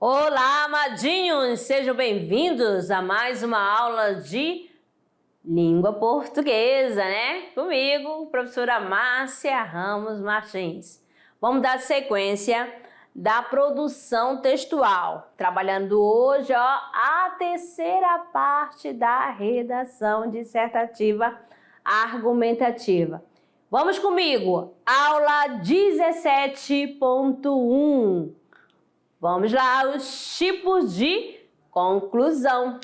Olá, amadinhos! Sejam bem-vindos a mais uma aula de língua portuguesa, né? Comigo, professora Márcia Ramos Martins. Vamos dar sequência da produção textual, trabalhando hoje a terceira parte da redação dissertativa argumentativa. Vamos comigo, aula 17.1. Vamos lá, os tipos de conclusão.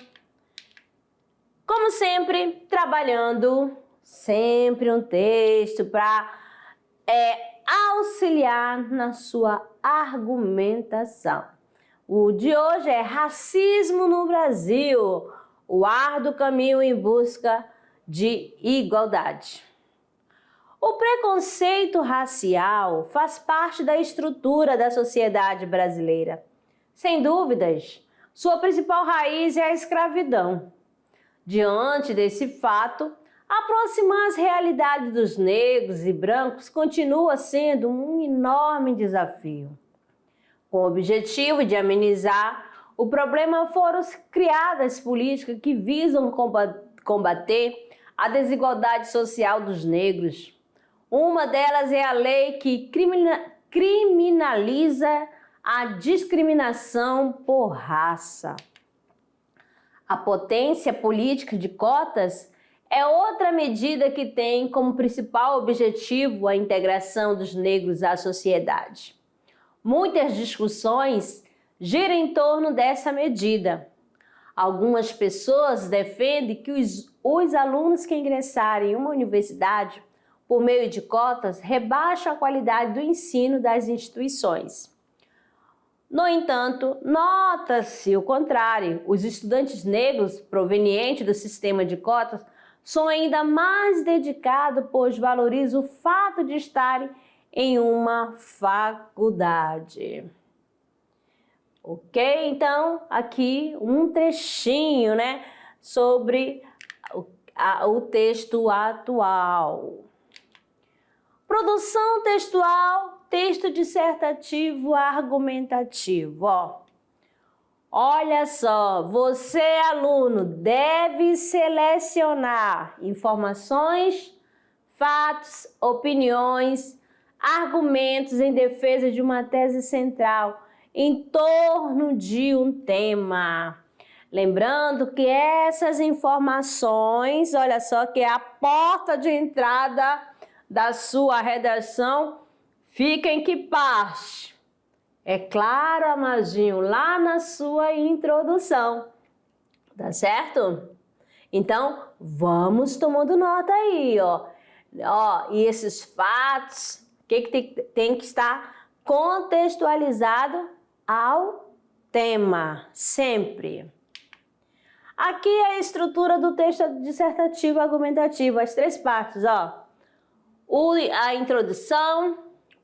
Como sempre, trabalhando sempre um texto para auxiliar na sua argumentação. O de hoje é Racismo no Brasil, o árduo caminho em busca de igualdade. O preconceito racial faz parte da estrutura da sociedade brasileira. Sem dúvidas, sua principal raiz é a escravidão. Diante desse fato, aproximar as realidades dos negros e brancos continua sendo um enorme desafio. Com o objetivo de amenizar o problema, foram criadas políticas que visam combater a desigualdade social dos negros. Uma delas é a lei que criminaliza a discriminação por raça. A potência política de cotas é outra medida que tem como principal objetivo a integração dos negros à sociedade. Muitas discussões giram em torno dessa medida. Algumas pessoas defendem que os alunos que ingressarem em uma universidade por meio de cotas, rebaixa a qualidade do ensino das instituições. No entanto, nota-se o contrário. Os estudantes negros provenientes do sistema de cotas são ainda mais dedicados, pois valorizam o fato de estarem em uma faculdade. Ok? Então, aqui um trechinho, né, sobre o texto atual. Produção textual, texto dissertativo argumentativo. Olha só, você, aluno, deve selecionar informações, fatos, opiniões, argumentos em defesa de uma tese central em torno de um tema. Lembrando que essas informações, olha só, que é a porta de entrada da sua redação, fica em que parte? É claro, amadinho, lá na sua introdução, tá certo? Então, vamos tomando nota aí, e esses fatos, que tem que estar contextualizado ao tema, sempre. Aqui é a estrutura do texto dissertativo argumentativo, as três partes, a introdução,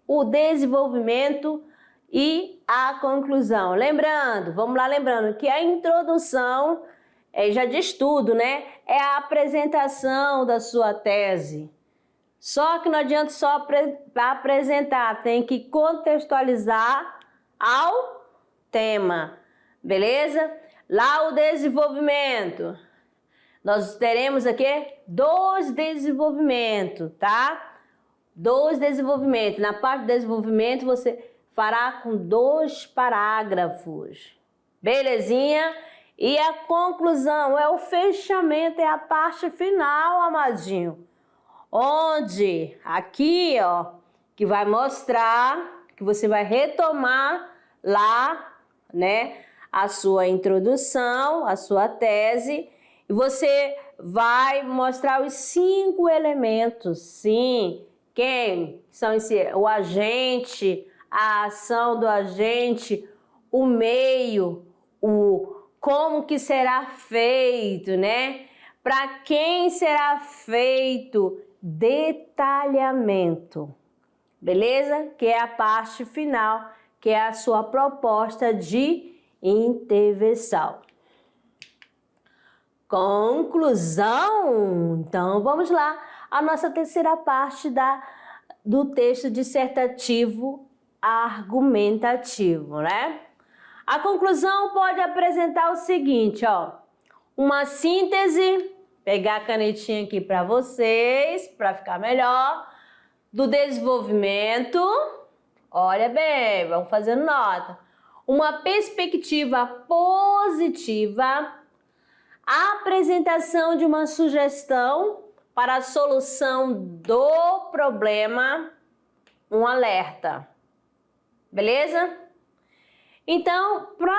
o desenvolvimento e a conclusão. Lembrando que a introdução já diz tudo, né? É a apresentação da sua tese. Só que não adianta só apresentar, tem que contextualizar ao tema, beleza? Lá o desenvolvimento. Nós teremos aqui 2 desenvolvimentos, tá? 2 desenvolvimentos. Na parte do desenvolvimento, você fará com 2 parágrafos. Belezinha? E a conclusão é o fechamento, é a parte final, amadinho. Onde aqui, que vai mostrar que você vai retomar lá, né, a sua introdução, a sua tese, e você vai mostrar os 5 elementos, sim. Quem são o agente, a ação do agente, o meio, como que será feito, né? Para quem será feito, detalhamento, beleza? Que é a parte final, que é a sua proposta de intervenção. Conclusão. Então, vamos lá. A nossa terceira parte do texto dissertativo argumentativo, né? A conclusão pode apresentar o seguinte, ó, uma síntese, pegar a canetinha aqui para vocês, para ficar melhor, do desenvolvimento, olha bem, vamos fazendo nota, uma perspectiva positiva, a apresentação de uma sugestão para a solução do problema, um alerta, beleza? Então, para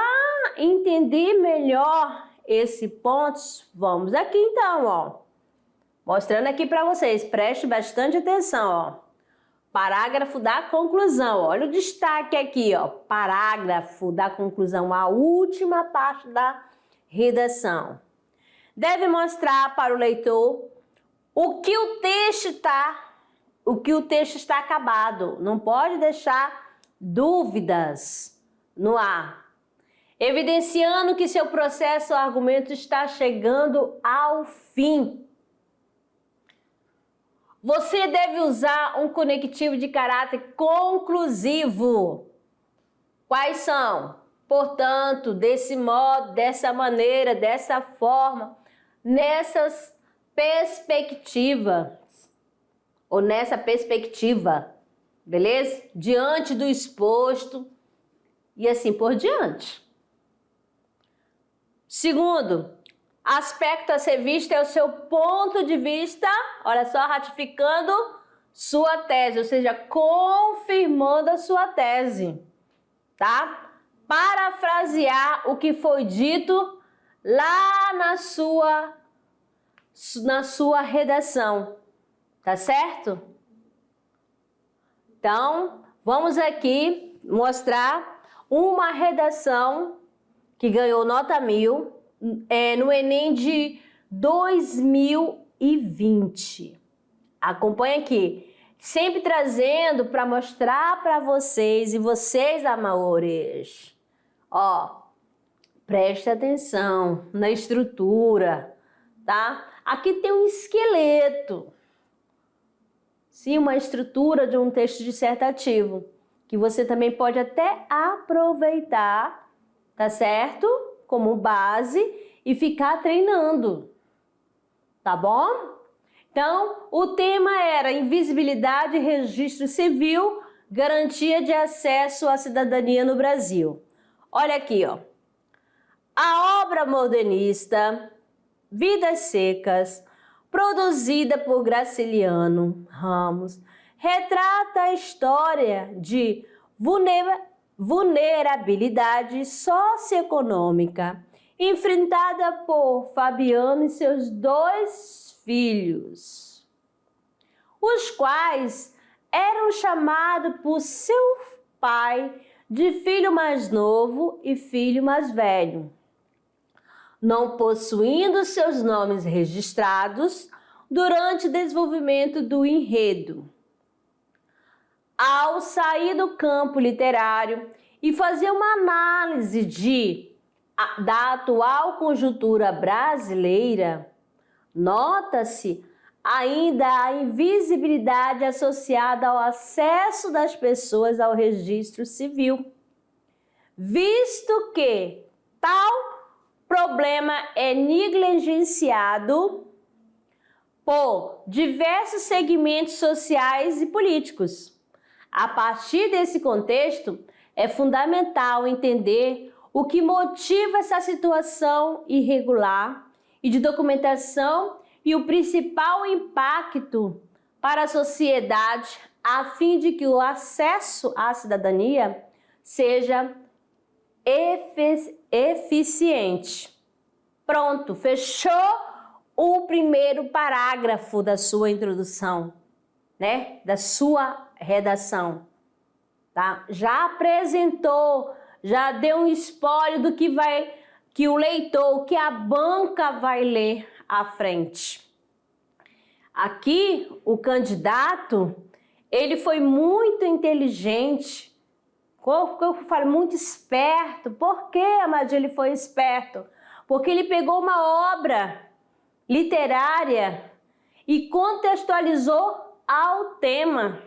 entender melhor esse ponto, vamos aqui então, ó, mostrando aqui para vocês, preste bastante atenção, ó. Parágrafo da conclusão, olha o destaque aqui, ó, parágrafo da conclusão, a última parte da redação. Deve mostrar para o leitor o que o texto está acabado, não pode deixar dúvidas no ar, evidenciando que seu processo ou argumento está chegando ao fim. Você deve usar um conectivo de caráter conclusivo. Quais são? Portanto, desse modo, dessa maneira, dessa forma, nessas perspectivas, ou nessa perspectiva, beleza? Diante do exposto e assim por diante. Segundo, aspecto a ser visto é o seu ponto de vista, olha só, ratificando sua tese, ou seja, confirmando a sua tese, tá? Parafrasear o que foi dito lá na sua redação, tá certo? Então, vamos aqui mostrar uma redação que ganhou nota 1000 no Enem de 2020. Acompanhe aqui, sempre trazendo para mostrar para vocês e vocês, amores. Ó, preste atenção na estrutura, tá? Aqui tem um esqueleto. Sim, uma estrutura de um texto dissertativo, que você também pode até aproveitar, tá certo? Como base e ficar treinando, tá bom? Então, o tema era invisibilidade e registro civil, garantia de acesso à cidadania no Brasil. Olha aqui, ó. A obra modernista Vidas Secas, produzida por Graciliano Ramos, retrata a história de vulnerabilidade socioeconômica enfrentada por Fabiano e seus 2 filhos, os quais eram chamados por seu pai de filho mais novo e filho mais velho, não possuindo seus nomes registrados durante o desenvolvimento do enredo. Ao sair do campo literário e fazer uma análise da atual conjuntura brasileira, nota-se ainda a invisibilidade associada ao acesso das pessoas ao registro civil, visto que tal problema é negligenciado por diversos segmentos sociais e políticos. A partir desse contexto, é fundamental entender o que motiva essa situação irregular e de documentação e o principal impacto para a sociedade, a fim de que o acesso à cidadania seja eficiente. Pronto, fechou o primeiro parágrafo da sua introdução, né? Da sua redação, tá? Já apresentou, já deu um spoiler do que o leitor, que a banca vai ler à frente. Aqui, o candidato, ele foi muito inteligente, eu falo muito esperto. Por que, Amadia, ele foi esperto? Porque ele pegou uma obra literária e contextualizou ao tema.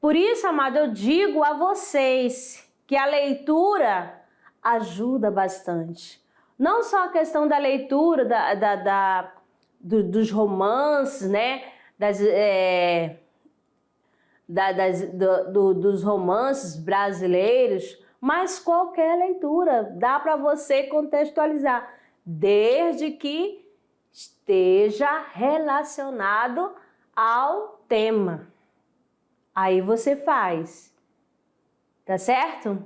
Por isso, amado, eu digo a vocês que a leitura ajuda bastante. Não só a questão da leitura dos romances, né? Dos romances brasileiros, mas qualquer leitura dá para você contextualizar, desde que esteja relacionado ao tema. Aí você faz, tá certo?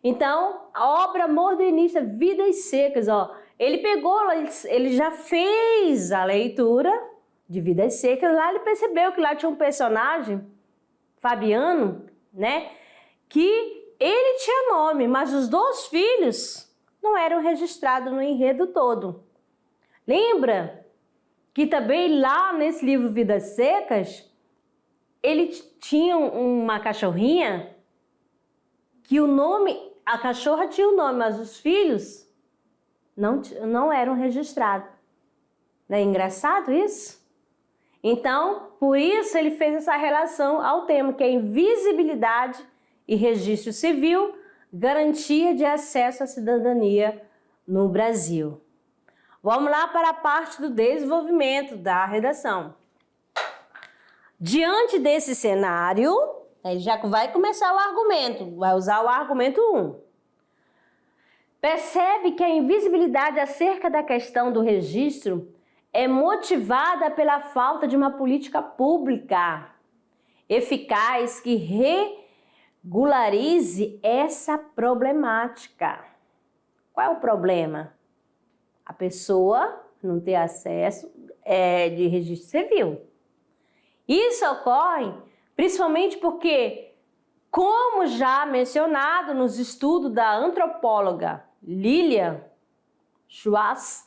Então, a obra modernista Vidas Secas, ó, ele já fez a leitura de Vidas Secas, lá ele percebeu que lá tinha um personagem, Fabiano, né, que ele tinha nome, mas os 2 filhos não eram registrados no enredo todo. Lembra que também lá nesse livro Vidas Secas, ele tinha uma cachorrinha que o nome, a cachorra tinha o nome, mas os filhos não eram registrados. Não é engraçado isso? Então, por isso ele fez essa relação ao tema, que é invisibilidade e registro civil, garantia de acesso à cidadania no Brasil. Vamos lá para a parte do desenvolvimento da redação. Diante desse cenário, ele já vai começar o argumento, vai usar o argumento 1. Percebe que a invisibilidade acerca da questão do registro é motivada pela falta de uma política pública eficaz que regularize essa problemática. Qual é o problema? A pessoa não ter acesso de registro civil. Isso ocorre principalmente porque, como já mencionado nos estudos da antropóloga Lilian Schwartz,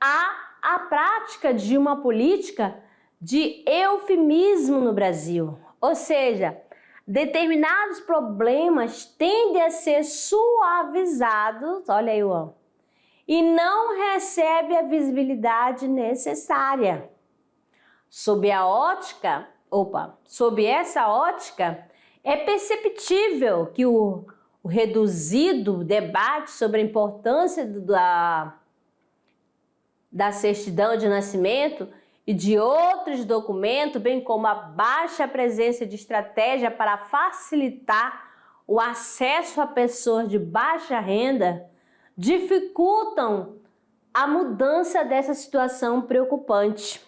há a prática de uma política de eufemismo no Brasil, ou seja, determinados problemas tendem a ser suavizados, olha aí, e não recebe a visibilidade necessária. Sob essa ótica, é perceptível que o reduzido debate sobre a importância da certidão de nascimento e de outros documentos, bem como a baixa presença de estratégia para facilitar o acesso a pessoas de baixa renda, dificultam a mudança dessa situação preocupante.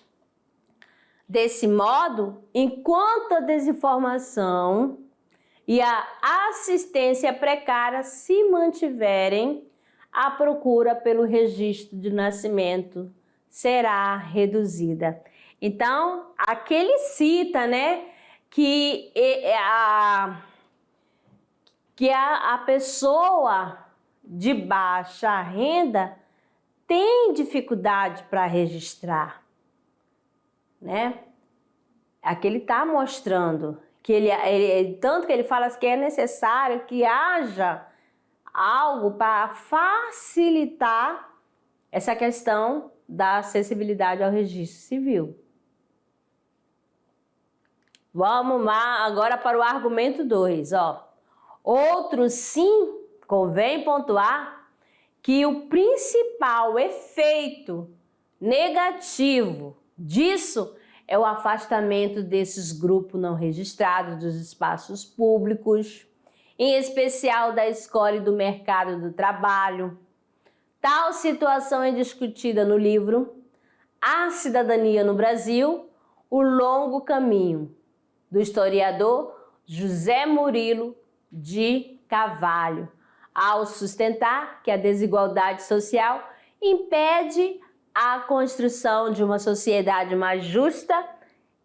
Desse modo, enquanto a desinformação e a assistência precária se mantiverem, a procura pelo registro de nascimento será reduzida. Então, aqui ele cita, né, que a pessoa de baixa renda tem dificuldade para registrar, né? Aqui ele está mostrando que tanto que ele fala que é necessário que haja algo para facilitar essa questão da acessibilidade ao registro civil. Vamos lá agora para o argumento 2. Outro sim, convém pontuar que o principal efeito negativo disso é o afastamento desses grupos não registrados dos espaços públicos, em especial da escola e do mercado do trabalho. Tal situação é discutida no livro A Cidadania no Brasil, o Longo Caminho, do historiador José Murilo de Carvalho, ao sustentar que a desigualdade social impede a construção de uma sociedade mais justa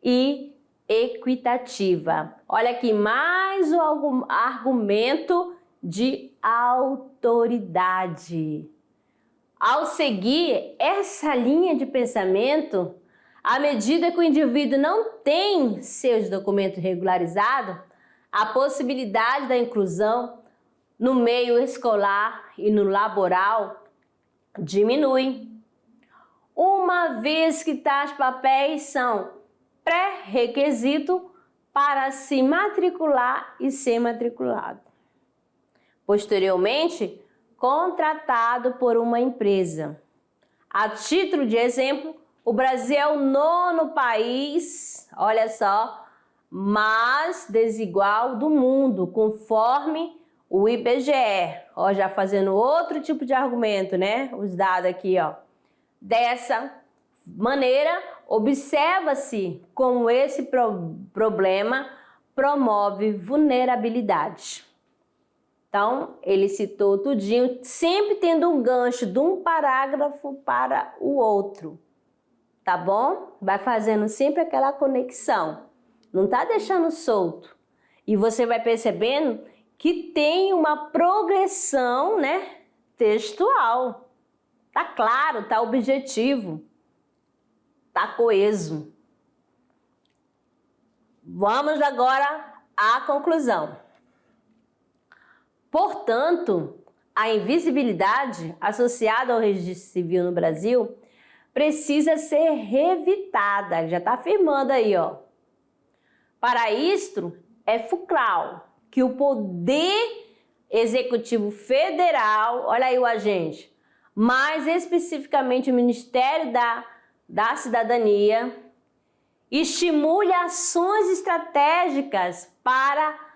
e equitativa. Olha aqui mais um argumento de autoridade. Ao seguir essa linha de pensamento, à medida que o indivíduo não tem seus documentos regularizados, a possibilidade da inclusão no meio escolar e no laboral diminui, uma vez que tais papéis são pré-requisito para se matricular e ser matriculado. Posteriormente, contratado por uma empresa. A título de exemplo, o Brasil é o 9º país, olha só, mais desigual do mundo, conforme o IBGE. Ó, já fazendo outro tipo de argumento, né? Os dados aqui, ó. Dessa maneira, observa-se como esse problema promove vulnerabilidade. Então, ele citou tudinho, sempre tendo um gancho de um parágrafo para o outro. Tá bom? Vai fazendo sempre aquela conexão. Não tá deixando solto. E você vai percebendo que tem uma progressão, né, textual. Tá claro, tá objetivo. Tá coeso. Vamos agora à conclusão. Portanto, a invisibilidade associada ao registro civil no Brasil precisa ser revitada. Já está afirmando aí, ó. Para isto, é fulcral que o Poder Executivo Federal, olha aí o agente, mais especificamente o Ministério da Cidadania, estimule ações estratégicas para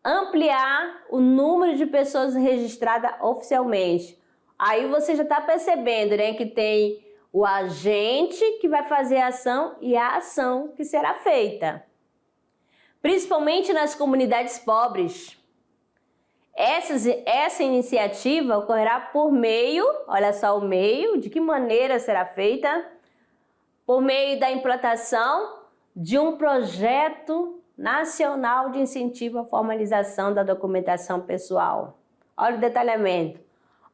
ampliar o número de pessoas registradas oficialmente. Aí você já está percebendo, né, que tem o agente que vai fazer a ação e a ação que será feita. Principalmente nas comunidades pobres. Essa iniciativa ocorrerá por meio, olha só o meio, de que maneira será feita? Por meio da implantação de um projeto nacional de incentivo à formalização da documentação pessoal. Olha o detalhamento.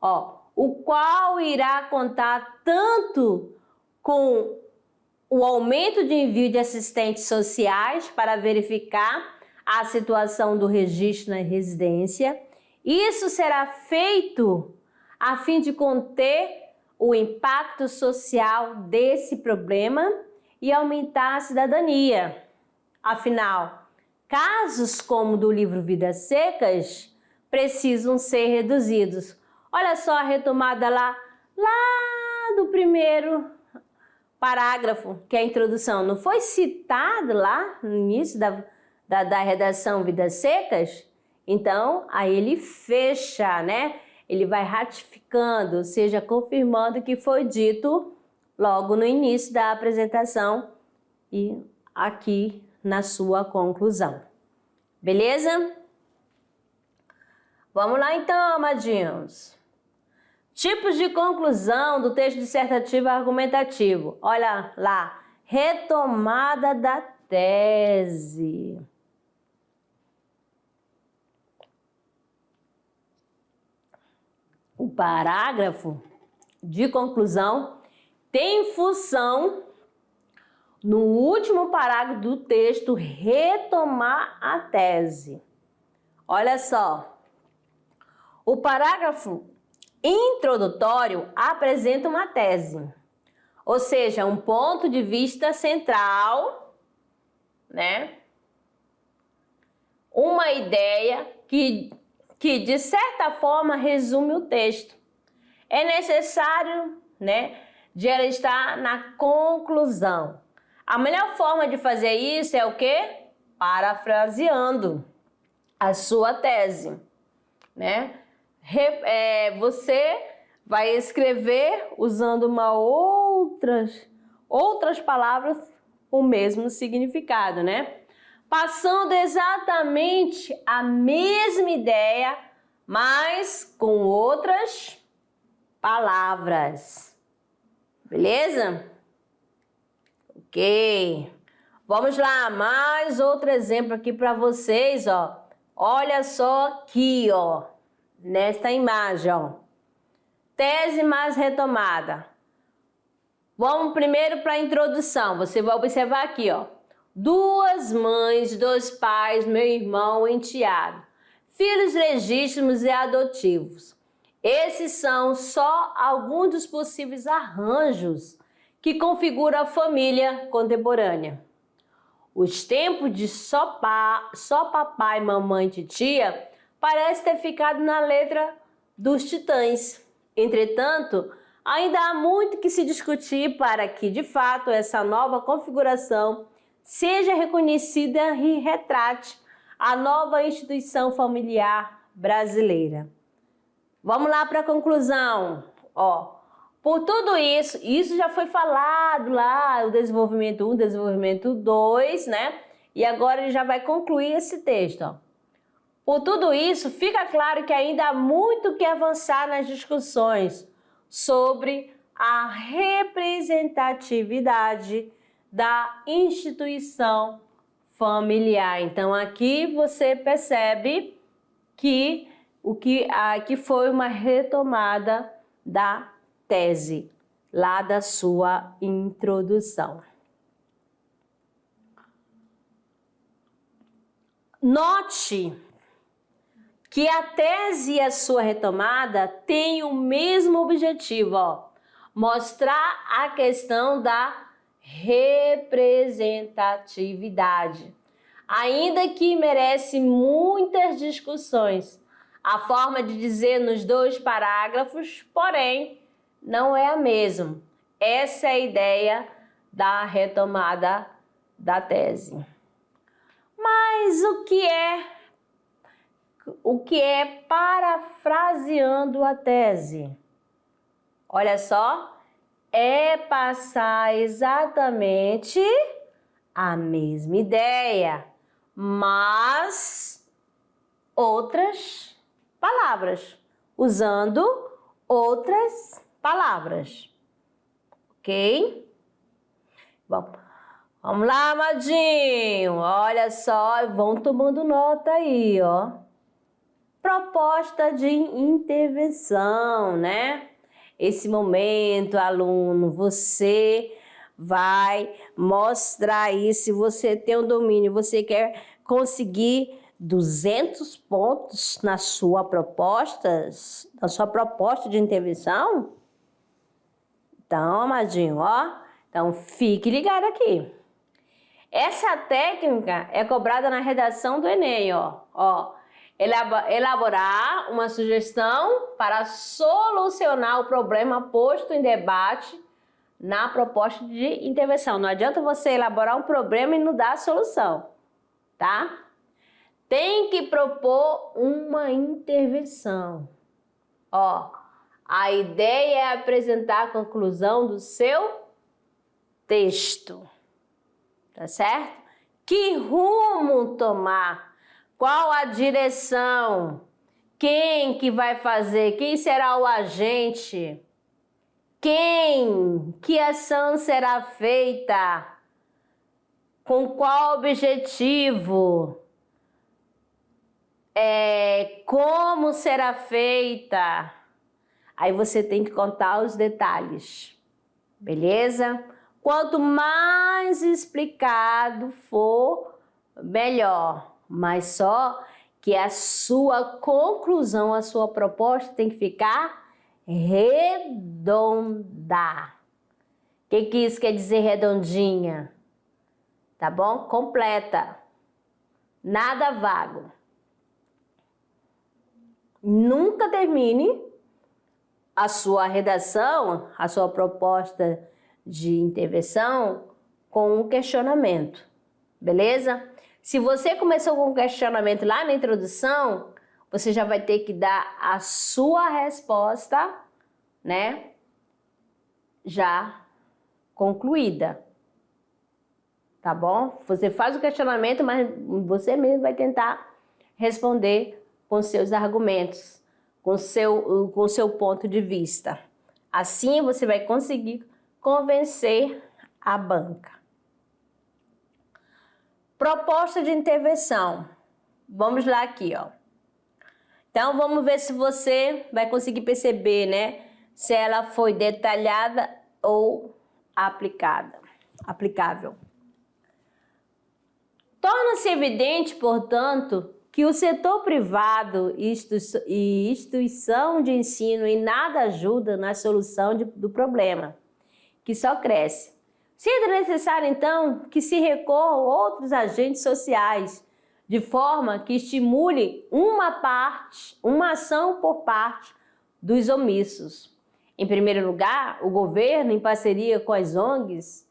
Ó, o qual irá contar tanto com o aumento de envio de assistentes sociais para verificar a situação do registro na residência. Isso será feito a fim de conter o impacto social desse problema e aumentar a cidadania. Afinal, casos como o do livro Vidas Secas precisam ser reduzidos. Olha só a retomada lá do primeiro parágrafo, que é a introdução. Não foi citado lá no início da redação Vidas Secas? Então, aí ele fecha, né? Ele vai ratificando, ou seja, confirmando o que foi dito logo no início da apresentação e aqui na sua conclusão. Beleza? Vamos lá então, amadinhos. Tipos de conclusão do texto dissertativo argumentativo. Olha lá, retomada da tese. O parágrafo de conclusão tem função, no último parágrafo do texto, retomar a tese. Olha só, o parágrafo introdutório apresenta uma tese, ou seja, um ponto de vista central, né? Uma ideia que de certa forma resume o texto. É necessário, né, de ela estar na conclusão. A melhor forma de fazer isso é o quê? Parafraseando a sua tese, né? Você vai escrever usando outras palavras com o mesmo significado, né? Passando exatamente a mesma ideia, mas com outras palavras. Beleza? Ok. Vamos lá, mais outro exemplo aqui para vocês, ó. Olha só aqui, ó, nesta imagem, ó. Tese mais retomada. Vamos primeiro para a introdução. Você vai observar aqui, ó. 2 mães, 2 pais, meu irmão, enteado. Filhos legítimos e adotivos. Esses são só alguns dos possíveis arranjos que configuram a família contemporânea. Os tempos de só papai, mamãe e titia parece ter ficado na letra dos titãs. Entretanto, ainda há muito que se discutir para que, de fato, essa nova configuração seja reconhecida e retrate a nova instituição familiar brasileira. Vamos lá para a conclusão. Por tudo isso já foi falado lá, o desenvolvimento 1, desenvolvimento 2, né? E agora ele já vai concluir esse texto. Por tudo isso, fica claro que ainda há muito que avançar nas discussões sobre a representatividade da instituição familiar. Então, aqui você percebe que aqui foi uma retomada da tese, lá da sua introdução. Note que a tese e a sua retomada têm o mesmo objetivo, mostrar a questão da representatividade. Ainda que merece muitas discussões, a forma de dizer nos 2 parágrafos, porém, não é a mesma. Essa é a ideia da retomada da tese. Mas o que é parafraseando a tese? Olha só, é passar exatamente a mesma ideia, mas outras palavras, usando outras palavras, ok? Bom, vamos lá, amadinho, olha só, vão tomando nota aí, Proposta de intervenção, né? Esse momento, aluno, você vai mostrar aí se você tem um domínio, você quer conseguir 200 pontos na sua proposta de intervenção? Então, amadinho, então fique ligado aqui. Essa técnica é cobrada na redação do Enem, elaborar uma sugestão para solucionar o problema posto em debate na proposta de intervenção. Não adianta você elaborar um problema e não dar a solução, tá? Tem que propor uma intervenção. A ideia é apresentar a conclusão do seu texto, tá certo? Que rumo tomar? Qual a direção? Quem que vai fazer? Quem será o agente? Que ação será feita? Com qual objetivo? Como será feita? Aí você tem que contar os detalhes, beleza? Quanto mais explicado for, melhor. Mas só que a sua conclusão, a sua proposta tem que ficar redonda. O que isso quer dizer redondinha? Tá bom? Completa. Nada vago. Nunca termine a sua redação, a sua proposta de intervenção com um questionamento, beleza? Se você começou com um questionamento lá na introdução, você já vai ter que dar a sua resposta, né? Já concluída, tá bom? Você faz o questionamento, mas você mesmo vai tentar responder com seus argumentos, com seu ponto de vista. Assim você vai conseguir convencer a banca. Proposta de intervenção. Vamos lá aqui, Então, vamos ver se você vai conseguir perceber, né? Se ela foi detalhada ou aplicável. Torna-se evidente, portanto, que o setor privado e instituição de ensino em nada ajuda na solução do problema, que só cresce. Sendo necessário, então, que se recorra a outros agentes sociais, de forma que estimule uma ação por parte dos omissos. Em primeiro lugar, o governo, em parceria com as ONGs,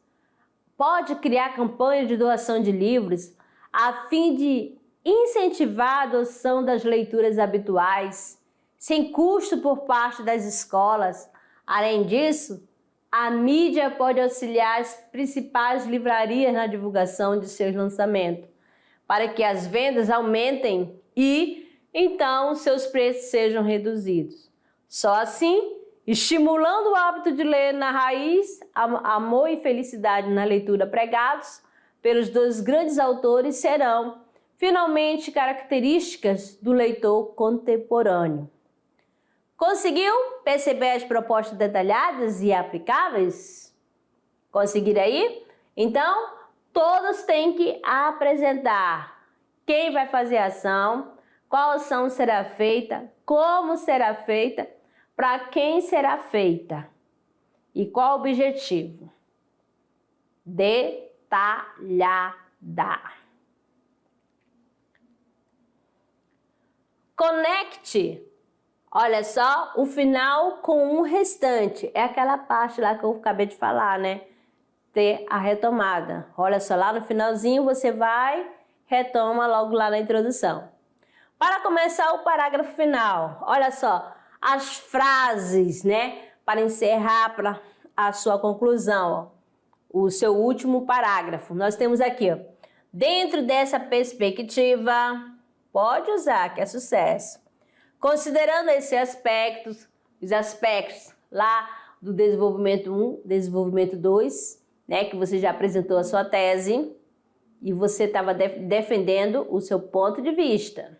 pode criar campanhas de doação de livros a fim de incentivar a adoção das leituras habituais, sem custo por parte das escolas. Além disso, a mídia pode auxiliar as principais livrarias na divulgação de seus lançamentos, para que as vendas aumentem e, então, seus preços sejam reduzidos. Só assim, estimulando o hábito de ler na raiz, amor e felicidade na leitura pregados pelos dois grandes autores serão, finalmente, características do leitor contemporâneo. Conseguiu perceber as propostas detalhadas e aplicáveis? Conseguiram aí? Então, todos têm que apresentar quem vai fazer a ação, qual ação será feita, como será feita, para quem será feita e qual o objetivo. Detalhada. Conecte, olha só, o final com o restante. É aquela parte lá que eu acabei de falar, né? Ter a retomada. Olha só, lá no finalzinho você vai, retoma logo lá na introdução. Para começar o parágrafo final, olha só, as frases, né? Para encerrar para a sua conclusão, ó, o seu último parágrafo. Nós temos aqui, ó, dentro dessa perspectiva, pode usar, que é sucesso. Considerando esses aspectos, os aspectos lá do desenvolvimento 1, desenvolvimento 2, né, que você já apresentou a sua tese e você estava defendendo o seu ponto de vista.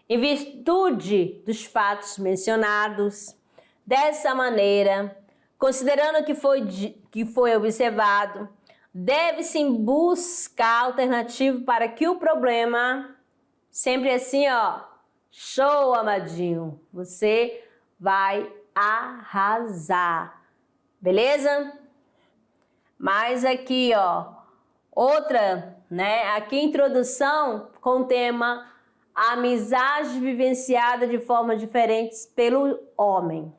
Em virtude dos fatos mencionados, dessa maneira, considerando que foi observado, deve-se buscar alternativa para que o problema, sempre assim, ó, show, amadinho, você vai arrasar, beleza? Mas aqui, ó, outra, né? Aqui introdução com o tema amizade vivenciada de formas diferentes pelo homem.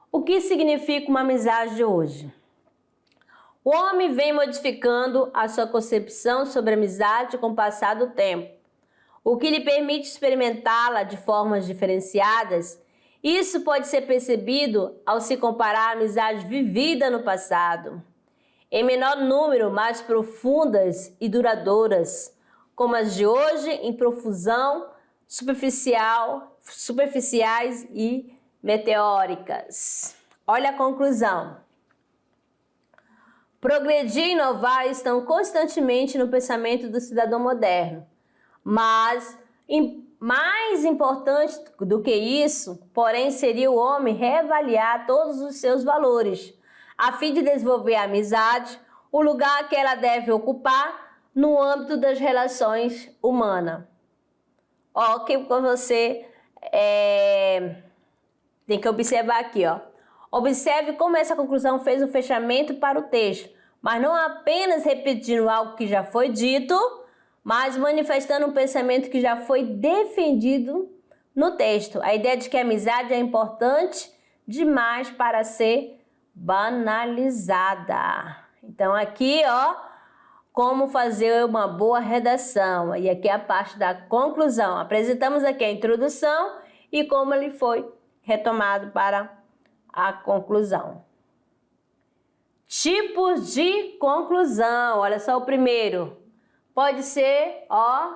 O que significa uma amizade de hoje? O homem vem modificando a sua concepção sobre a amizade com o passar do tempo, o que lhe permite experimentá-la de formas diferenciadas. Isso pode ser percebido ao se comparar a amizade vivida no passado, em menor número, mais profundas e duradouras, como as de hoje, em profusão, superficiais e meteóricas. Olha a conclusão. Progredir e inovar estão constantemente no pensamento do cidadão moderno, mas mais importante do que isso, porém, seria o homem reavaliar todos os seus valores, a fim de desenvolver a amizade, o lugar que ela deve ocupar no âmbito das relações humanas. Ó, que você tem que observar aqui, ó. Observe como essa conclusão fez um fechamento para o texto, mas não apenas repetindo algo que já foi dito, mas manifestando um pensamento que já foi defendido no texto. A ideia de que a amizade é importante demais para ser banalizada. Então aqui, ó, como fazer uma boa redação. E aqui é a parte da conclusão. Apresentamos aqui a introdução e como ele foi retomado para a conclusão. Tipos de conclusão. Olha só o primeiro. Pode ser, ó,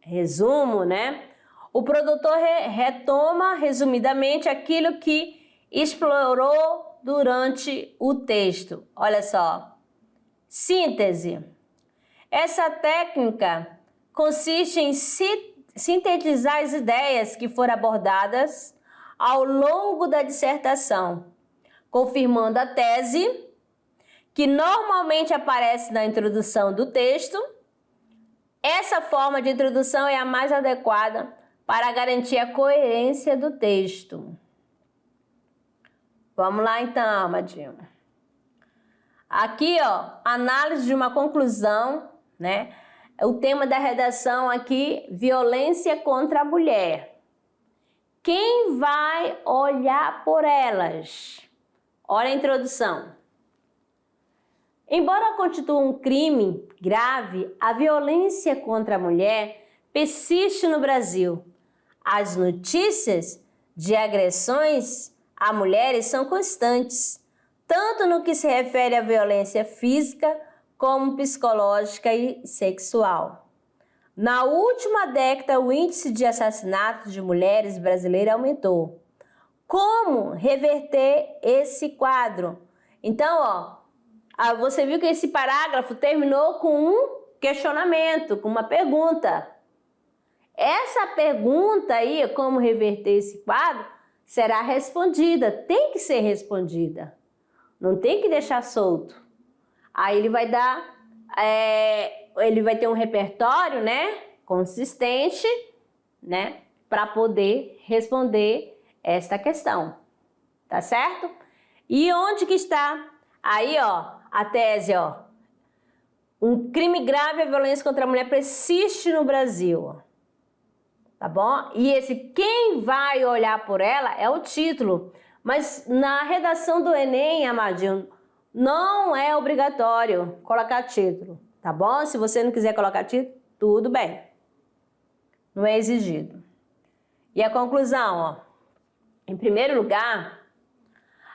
resumo, né? O produtor retoma resumidamente aquilo que explorou durante o texto. Olha só. Síntese. Essa técnica consiste em sintetizar as ideias que foram abordadas ao longo da dissertação, confirmando a tese que normalmente aparece na introdução do texto. Essa forma de introdução é a mais adequada para garantir a coerência do texto. Vamos lá então, amadinho. Aqui, ó, análise de uma conclusão, né? O tema da redação aqui, violência contra a mulher. quem vai olhar por elas? Olha a introdução. Embora constitua um crime grave, a violência contra a mulher persiste no Brasil. As notícias de agressões a mulheres são constantes, tanto no que se refere à violência física como psicológica e sexual. Na última década, o índice de assassinatos de mulheres brasileiras aumentou. Como reverter esse quadro? Então, você viu que esse parágrafo terminou com um questionamento, com uma pergunta. Essa pergunta aí, como reverter esse quadro, será respondida, tem que ser respondida. Não tem que deixar solto. Aí ele vai dar, ele vai ter um repertório, né, consistente, né, para poder responder esta questão, tá certo? E onde que está? Aí, ó, a tese, ó. Um crime grave, a violência contra a mulher persiste no Brasil. Tá bom? E esse quem vai olhar por ela é o título. Mas na redação do Enem, Amadinho, não é obrigatório colocar título, tá bom? Se você não quiser colocar título, tudo bem. Não é exigido. E a conclusão, ó. Em primeiro lugar,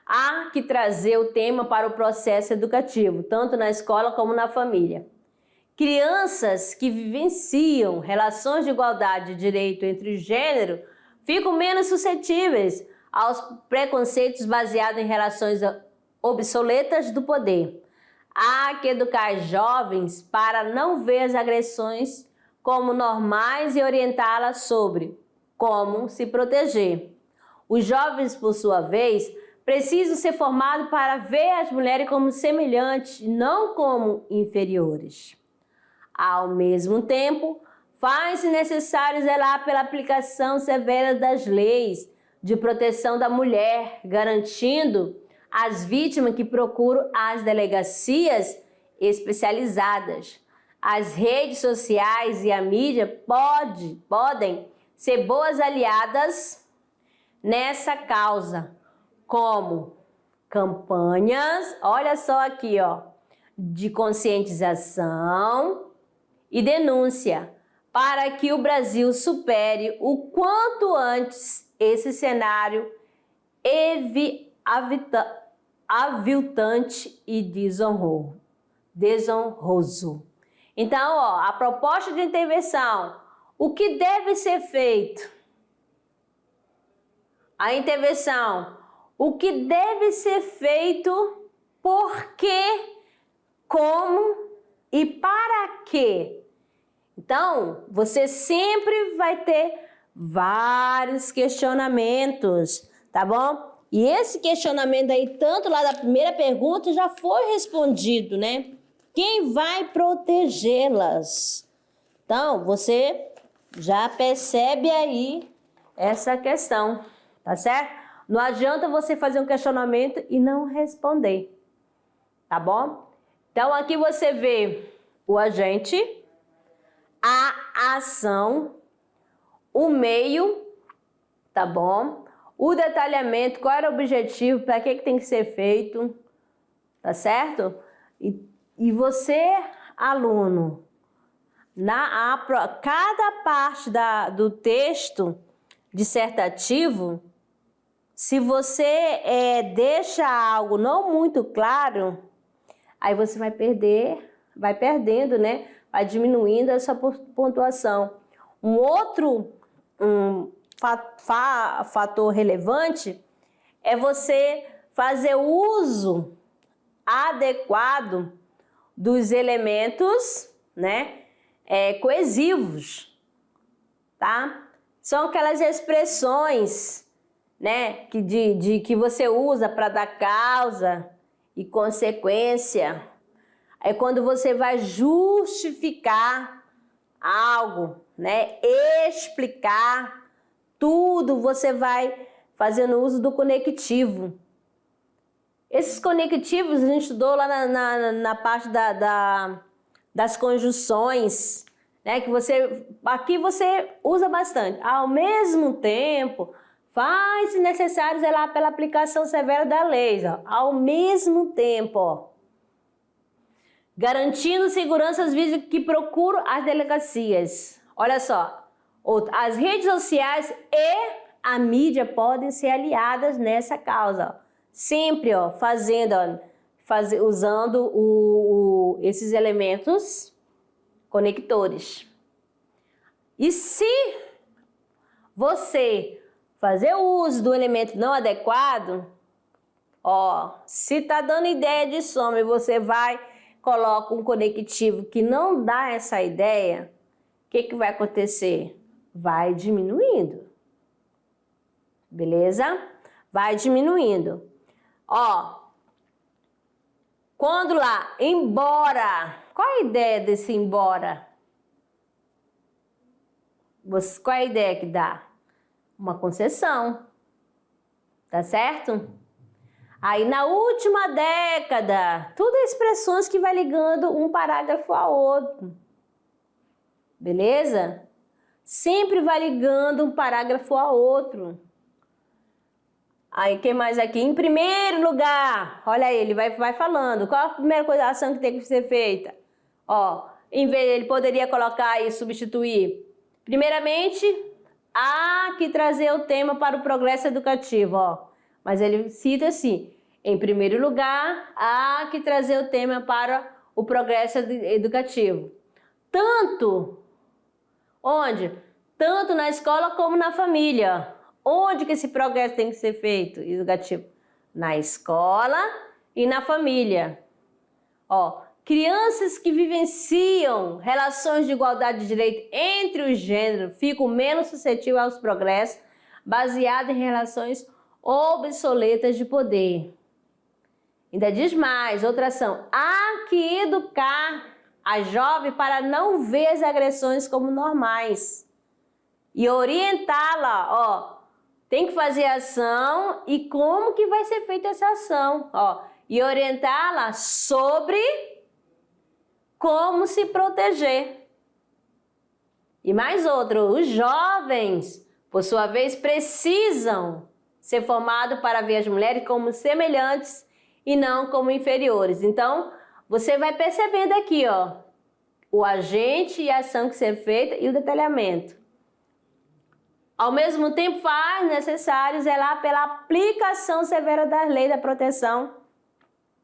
há que trazer o tema para o processo educativo, tanto na escola como na família. Crianças que vivenciam relações de igualdade de direito entre gênero ficam menos suscetíveis aos preconceitos baseados em relações obsoletas do poder. Há que educar jovens para não ver as agressões como normais e orientá-las sobre como se proteger. Os jovens, por sua vez, precisam ser formados para ver as mulheres como semelhantes, não como inferiores. Ao mesmo tempo, faz-se necessário zelar pela aplicação severa das leis de proteção da mulher, garantindo às vítimas que procuram as delegacias especializadas. As redes sociais e a mídia podem ser boas aliadas nessa causa, como campanhas, olha só aqui, ó, de conscientização e denúncia, para que o Brasil supere o quanto antes esse cenário aviltante e desonroso. Então, ó, a proposta de intervenção, o que deve ser feito? A intervenção, o que deve ser feito, por quê, como e para quê? Então, você sempre vai ter vários questionamentos, tá bom? E esse questionamento aí, tanto lá da primeira pergunta, já foi respondido, né? Quem vai protegê-las? Então, você já percebe aí essa questão, tá certo? Não adianta você fazer um questionamento e não responder, tá bom? Então, aqui você vê o agente, a ação, o meio, tá bom? O detalhamento, qual era o objetivo, para que tem que ser feito, tá certo? E você, aluno, cada parte do texto dissertativo, se você deixa algo não muito claro, aí você vai perdendo, né? Vai diminuindo a sua pontuação. Um outro fator relevante é você fazer uso adequado dos elementos, né, coesivos, tá? São aquelas expressões, né, que você usa para dar causa e consequência. É quando você vai justificar algo, né, explicar tudo, você vai fazendo uso do conectivo. Esses conectivos a gente estudou lá na parte das conjunções, né, que aqui você usa bastante. Ao mesmo tempo, faz-se necessário zelar pela aplicação severa da lei, ó, ao mesmo tempo, ó, garantindo segurança às vítimas que procuram as delegacias. Olha só, as redes sociais e a mídia podem ser aliadas nessa causa, ó. Sempre, ó, usando esses elementos conectores. E se você fazer uso do elemento não adequado, ó, se tá dando ideia de soma e você coloca um conectivo que não dá essa ideia, o que vai acontecer? Vai diminuindo. Beleza? Vai diminuindo. Ó, quando lá, embora, qual a ideia desse embora? Qual é a ideia que dá? Uma concessão, tá certo? Aí na última década, tudo é expressões que vai ligando um parágrafo ao outro, beleza? Sempre vai ligando um parágrafo ao outro. Aí, quem mais aqui? Em primeiro lugar, olha aí, ele vai falando. Qual a primeira ação que tem que ser feita? Ó, em vez ele poderia colocar e substituir. Primeiramente, há que trazer o tema para o progresso educativo, ó. Mas ele cita assim, em primeiro lugar, há que trazer o tema para o progresso educativo. Tanto, onde? Tanto na escola como na família. Onde que esse progresso tem que ser feito, educativo? Na escola e na família. Ó, crianças que vivenciam relações de igualdade de direito entre os gêneros ficam menos suscetíveis aos progressos baseados em relações obsoletas de poder. Ainda diz mais, outra ação. Há que educar a jovem para não ver as agressões como normais e orientá-la, ó. Tem que fazer ação e como que vai ser feita essa ação, ó. E orientá-la sobre como se proteger. E mais outro, os jovens, por sua vez, precisam ser formados para ver as mulheres como semelhantes e não como inferiores. Então, você vai percebendo aqui, ó, o agente e a ação que ser feita e o detalhamento. Ao mesmo tempo, faz necessário zelar pela aplicação severa das leis da proteção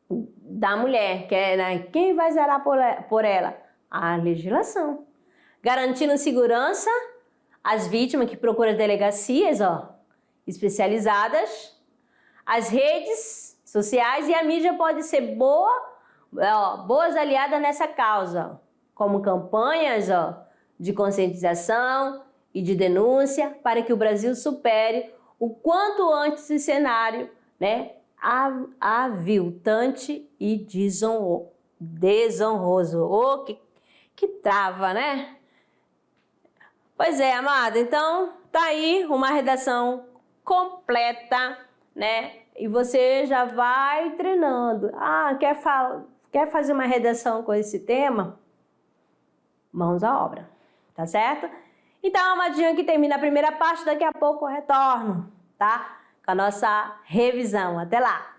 da mulher, que é, né, quem vai zelar por ela? A legislação. Garantindo segurança às vítimas que procuram delegacias, ó, especializadas, as redes sociais e a mídia pode ser boas aliadas nessa causa, como campanhas, ó, de conscientização e de denúncia para que o Brasil supere o quanto antes esse cenário, né, aviltante e desonroso. Oh, que trava, né? Pois é, amada, então tá aí uma redação completa, né? E você já vai treinando. Ah, quer fazer uma redação com esse tema? Mãos à obra, tá certo? Então, amadinho, aqui termina a primeira parte, daqui a pouco eu retorno, tá? Com a nossa revisão. Até lá!